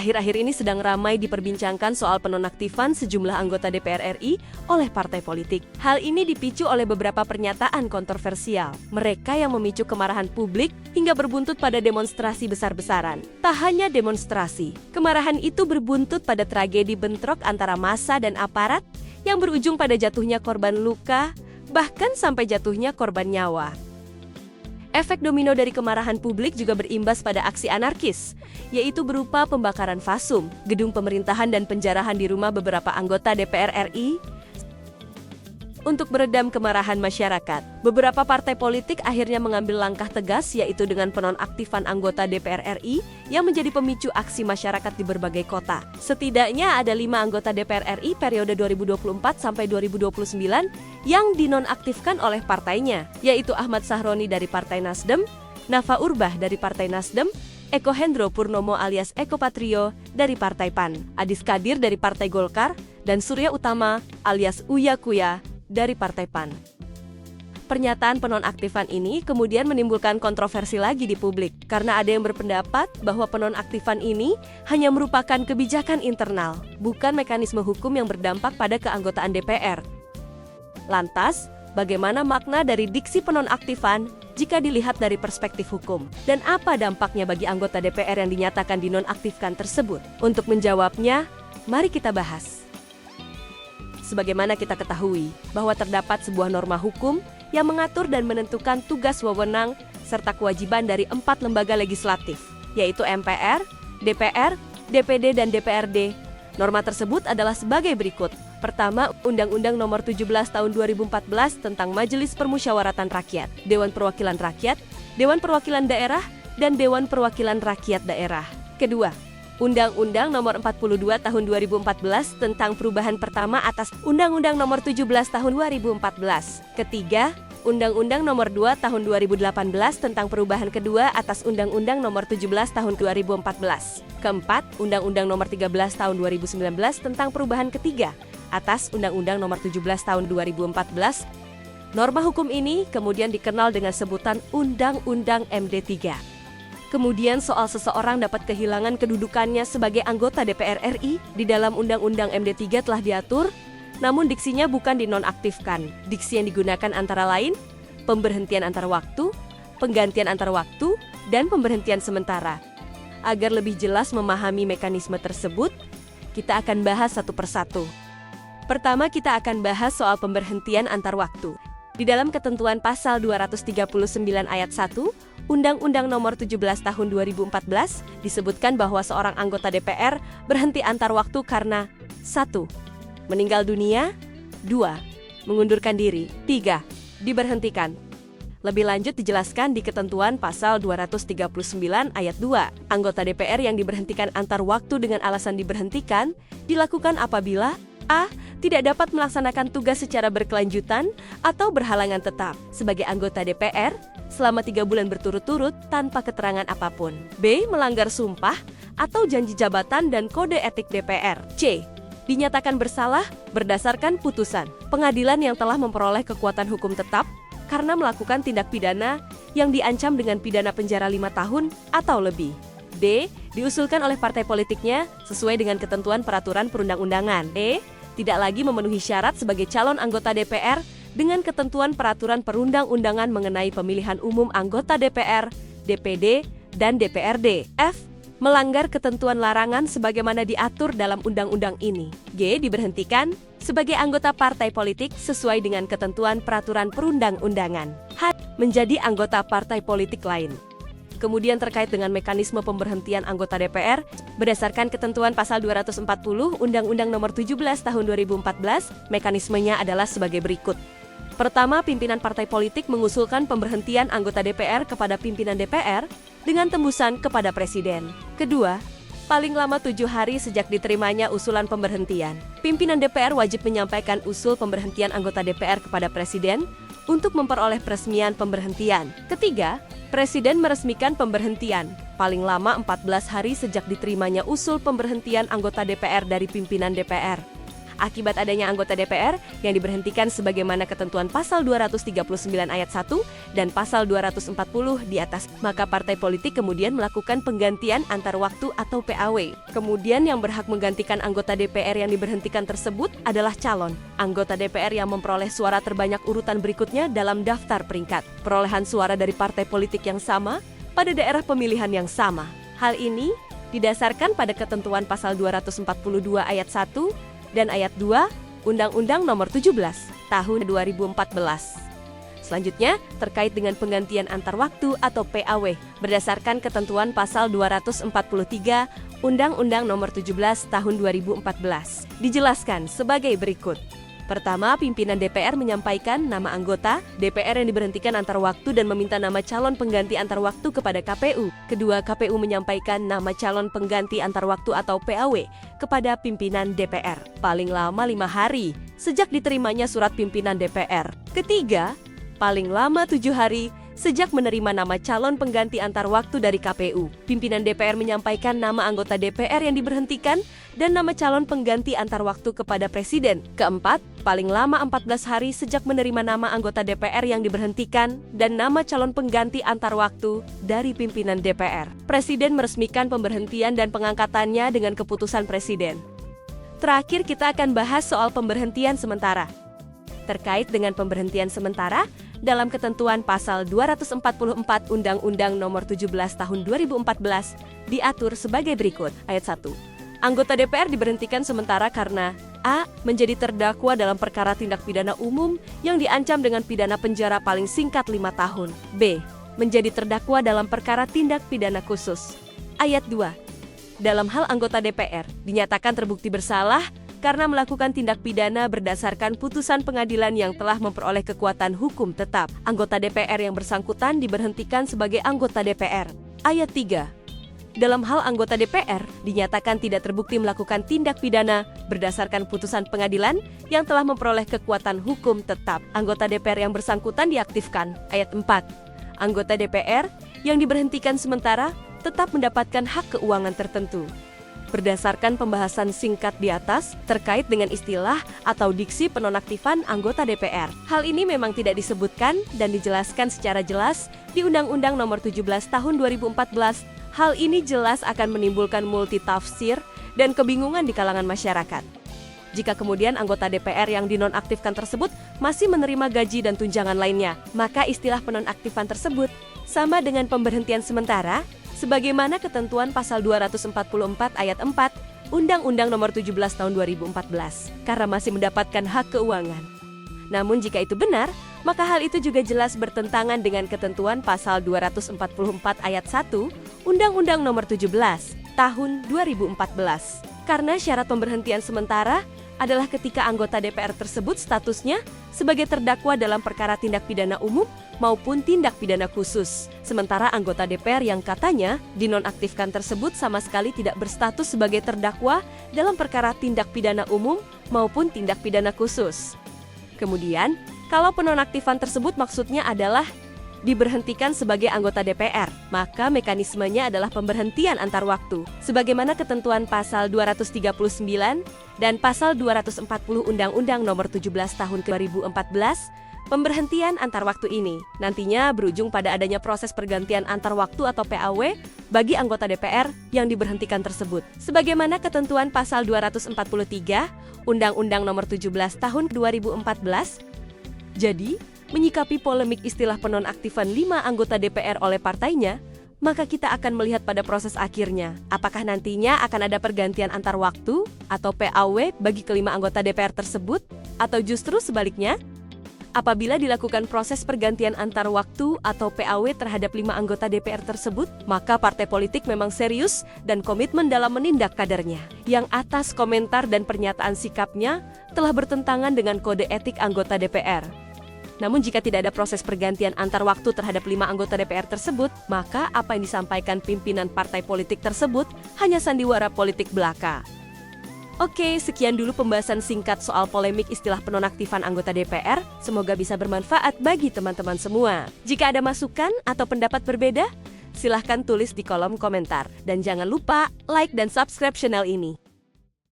Akhir-akhir ini sedang ramai diperbincangkan soal penonaktifan sejumlah anggota DPR RI oleh partai politik. Hal ini dipicu oleh beberapa pernyataan kontroversial. Mereka yang memicu kemarahan publik hingga berbuntut pada demonstrasi besar-besaran. Tak hanya demonstrasi, kemarahan itu berbuntut pada tragedi bentrok antara massa dan aparat yang berujung pada jatuhnya korban luka, bahkan sampai jatuhnya korban nyawa. Efek domino dari kemarahan publik juga berimbas pada aksi anarkis, yaitu berupa pembakaran fasum, gedung pemerintahan dan penjarahan di rumah beberapa anggota DPR RI. Untuk meredam kemarahan masyarakat, beberapa partai politik akhirnya mengambil langkah tegas, yaitu dengan penonaktifan anggota DPR RI yang menjadi pemicu aksi masyarakat di berbagai kota. Setidaknya ada 5 anggota DPR RI periode 2024 sampai 2029 yang dinonaktifkan oleh partainya, yaitu Ahmad Sahroni dari Partai Nasdem, Nafa Urbach dari Partai Nasdem, Eko Hendro Purnomo alias Eko Patrio dari Partai PAN, Adis Kadir dari Partai Golkar, dan Surya Utama alias Uya Kuya dari Partai PAN. Pernyataan penonaktifan ini kemudian menimbulkan kontroversi lagi di publik, karena ada yang berpendapat bahwa penonaktifan ini hanya merupakan kebijakan internal, bukan mekanisme hukum yang berdampak pada keanggotaan DPR. Lantas, bagaimana makna dari diksi penonaktifan jika dilihat dari perspektif hukum? Dan apa dampaknya bagi anggota DPR yang dinyatakan dinonaktifkan tersebut? Untuk menjawabnya, mari kita bahas. Sebagaimana kita ketahui, bahwa terdapat sebuah norma hukum yang mengatur dan menentukan tugas wewenang serta kewajiban dari 4 lembaga legislatif, yaitu MPR, DPR, DPD, dan DPRD. Norma tersebut adalah sebagai berikut. Pertama, Undang-Undang Nomor 17 Tahun 2014 tentang Majelis Permusyawaratan Rakyat, Dewan Perwakilan Rakyat, Dewan Perwakilan Daerah, dan Dewan Perwakilan Rakyat Daerah. Kedua, Undang-Undang Nomor 42 Tahun 2014 tentang perubahan pertama atas Undang-Undang Nomor 17 Tahun 2014. Ketiga, Undang-Undang Nomor 2 Tahun 2018 tentang perubahan kedua atas Undang-Undang Nomor 17 Tahun 2014. Keempat, Undang-Undang Nomor 13 Tahun 2019 tentang perubahan ketiga atas Undang-Undang Nomor 17 Tahun 2014. Norma hukum ini kemudian dikenal dengan sebutan Undang-Undang MD3. Kemudian soal seseorang dapat kehilangan kedudukannya sebagai anggota DPR RI di dalam Undang-Undang MD3 telah diatur, namun diksinya bukan dinonaktifkan. Diksi yang digunakan antara lain, pemberhentian antar waktu, penggantian antar waktu, dan pemberhentian sementara. Agar lebih jelas memahami mekanisme tersebut, kita akan bahas satu persatu. Pertama, kita akan bahas soal pemberhentian antar waktu. Di dalam ketentuan pasal 239 ayat 1, Undang-Undang Nomor 17 Tahun 2014 disebutkan bahwa seorang anggota DPR berhenti antar waktu karena 1. Meninggal dunia, 2. Mengundurkan diri, 3. Diberhentikan. Lebih lanjut dijelaskan di ketentuan pasal 239 ayat 2. Anggota DPR yang diberhentikan antar waktu dengan alasan diberhentikan dilakukan apabila A. Tidak dapat melaksanakan tugas secara berkelanjutan atau berhalangan tetap sebagai anggota DPR selama 3 bulan berturut-turut tanpa keterangan apapun. B. Melanggar sumpah atau janji jabatan dan kode etik DPR. C. Dinyatakan bersalah berdasarkan putusan pengadilan yang telah memperoleh kekuatan hukum tetap karena melakukan tindak pidana yang diancam dengan pidana penjara 5 tahun atau lebih. D. Diusulkan oleh partai politiknya sesuai dengan ketentuan peraturan perundang-undangan. E. Tidak lagi memenuhi syarat sebagai calon anggota DPR dengan ketentuan peraturan perundang-undangan mengenai pemilihan umum anggota DPR, DPD, dan DPRD. F. Melanggar ketentuan larangan sebagaimana diatur dalam undang-undang ini. G. Diberhentikan sebagai anggota partai politik sesuai dengan ketentuan peraturan perundang-undangan. H. Menjadi anggota partai politik lain. Kemudian terkait dengan mekanisme pemberhentian anggota DPR, berdasarkan ketentuan pasal 240 Undang-Undang Nomor 17 Tahun 2014, mekanismenya adalah sebagai berikut. Pertama, pimpinan partai politik mengusulkan pemberhentian anggota DPR kepada pimpinan DPR dengan tembusan kepada Presiden. Kedua, paling lama 7 hari sejak diterimanya usulan pemberhentian, pimpinan DPR wajib menyampaikan usul pemberhentian anggota DPR kepada Presiden untuk memperoleh peresmian pemberhentian. Ketiga, Presiden meresmikan pemberhentian paling lama 14 hari sejak diterimanya usul pemberhentian anggota DPR dari pimpinan DPR. Akibat adanya anggota DPR yang diberhentikan sebagaimana ketentuan pasal 239 ayat 1 dan pasal 240 di atas, maka partai politik kemudian melakukan penggantian antar waktu atau PAW. Kemudian yang berhak menggantikan anggota DPR yang diberhentikan tersebut adalah calon anggota DPR yang memperoleh suara terbanyak urutan berikutnya dalam daftar peringkat perolehan suara dari partai politik yang sama pada daerah pemilihan yang sama. Hal ini didasarkan pada ketentuan pasal 242 ayat 1 dan ayat 2 Undang-Undang Nomor 17 Tahun 2014. Selanjutnya, terkait dengan penggantian antar waktu atau PAW berdasarkan ketentuan pasal 243 Undang-Undang Nomor 17 Tahun 2014. Dijelaskan sebagai berikut. Pertama, pimpinan DPR menyampaikan nama anggota DPR yang diberhentikan antar waktu dan meminta nama calon pengganti antar waktu kepada KPU. Kedua, KPU menyampaikan nama calon pengganti antar waktu atau PAW kepada pimpinan DPR. Paling lama 5 hari sejak diterimanya surat pimpinan DPR. Ketiga, paling lama 7 hari sejak menerima nama calon pengganti antar waktu dari KPU. Pimpinan DPR menyampaikan nama anggota DPR yang diberhentikan dan nama calon pengganti antar waktu kepada Presiden. Keempat, paling lama 14 hari sejak menerima nama anggota DPR yang diberhentikan dan nama calon pengganti antar waktu dari pimpinan DPR. Presiden meresmikan pemberhentian dan pengangkatannya dengan keputusan Presiden. Terakhir, kita akan bahas soal pemberhentian sementara. Terkait dengan pemberhentian sementara, dalam ketentuan pasal 244 Undang-Undang Nomor 17 Tahun 2014 diatur sebagai berikut. Ayat 1. Anggota DPR diberhentikan sementara karena A. Menjadi terdakwa dalam perkara tindak pidana umum yang diancam dengan pidana penjara paling singkat 5 tahun. B. Menjadi terdakwa dalam perkara tindak pidana khusus. Ayat 2. Dalam hal anggota DPR dinyatakan terbukti bersalah karena melakukan tindak pidana berdasarkan putusan pengadilan yang telah memperoleh kekuatan hukum tetap. Anggota DPR yang bersangkutan diberhentikan sebagai anggota DPR. Ayat 3. Dalam hal anggota DPR dinyatakan tidak terbukti melakukan tindak pidana berdasarkan putusan pengadilan yang telah memperoleh kekuatan hukum tetap. Anggota DPR yang bersangkutan diaktifkan. Ayat 4. Anggota DPR yang diberhentikan sementara tetap mendapatkan hak keuangan tertentu. Berdasarkan pembahasan singkat di atas terkait dengan istilah atau diksi penonaktifan anggota DPR. Hal ini memang tidak disebutkan dan dijelaskan secara jelas di Undang-Undang Nomor 17 Tahun 2014. Hal ini jelas akan menimbulkan multitafsir dan kebingungan di kalangan masyarakat. Jika kemudian anggota DPR yang dinonaktifkan tersebut masih menerima gaji dan tunjangan lainnya, maka istilah penonaktifan tersebut sama dengan pemberhentian sementara sebagaimana ketentuan pasal 244 ayat 4 Undang-Undang Nomor 17 Tahun 2014 karena masih mendapatkan hak keuangan. Namun jika itu benar, maka hal itu juga jelas bertentangan dengan ketentuan pasal 244 ayat 1 Undang-Undang Nomor 17 Tahun 2014. Karena syarat pemberhentian sementara adalah ketika anggota DPR tersebut statusnya sebagai terdakwa dalam perkara tindak pidana umum maupun tindak pidana khusus. Sementara anggota DPR yang katanya dinonaktifkan tersebut sama sekali tidak berstatus sebagai terdakwa dalam perkara tindak pidana umum maupun tindak pidana khusus. Kemudian, kalau penonaktifan tersebut maksudnya adalah diberhentikan sebagai anggota DPR, maka mekanismenya adalah pemberhentian antar waktu. Sebagaimana ketentuan pasal 239 dan pasal 240 Undang-Undang Nomor 17 Tahun 2014, pemberhentian antar waktu ini nantinya berujung pada adanya proses pergantian antar waktu atau PAW bagi anggota DPR yang diberhentikan tersebut. Sebagaimana ketentuan pasal 243 Undang-Undang Nomor 17 Tahun 2014. Jadi, menyikapi polemik istilah penonaktifan 5 anggota DPR oleh partainya, maka kita akan melihat pada proses akhirnya. Apakah nantinya akan ada pergantian antar waktu atau PAW bagi kelima anggota DPR tersebut? Atau justru sebaliknya? Apabila dilakukan proses pergantian antar waktu atau PAW terhadap 5 anggota DPR tersebut, maka partai politik memang serius dan komitmen dalam menindak kadernya. Yang atas komentar dan pernyataan sikapnya telah bertentangan dengan kode etik anggota DPR. Namun jika tidak ada proses pergantian antar waktu terhadap 5 anggota DPR tersebut, maka apa yang disampaikan pimpinan partai politik tersebut hanya sandiwara politik belaka. Oke, sekian dulu pembahasan singkat soal polemik istilah penonaktifan anggota DPR. Semoga bisa bermanfaat bagi teman-teman semua. Jika ada masukan atau pendapat berbeda, silahkan tulis di kolom komentar. Dan jangan lupa like dan subscribe channel ini.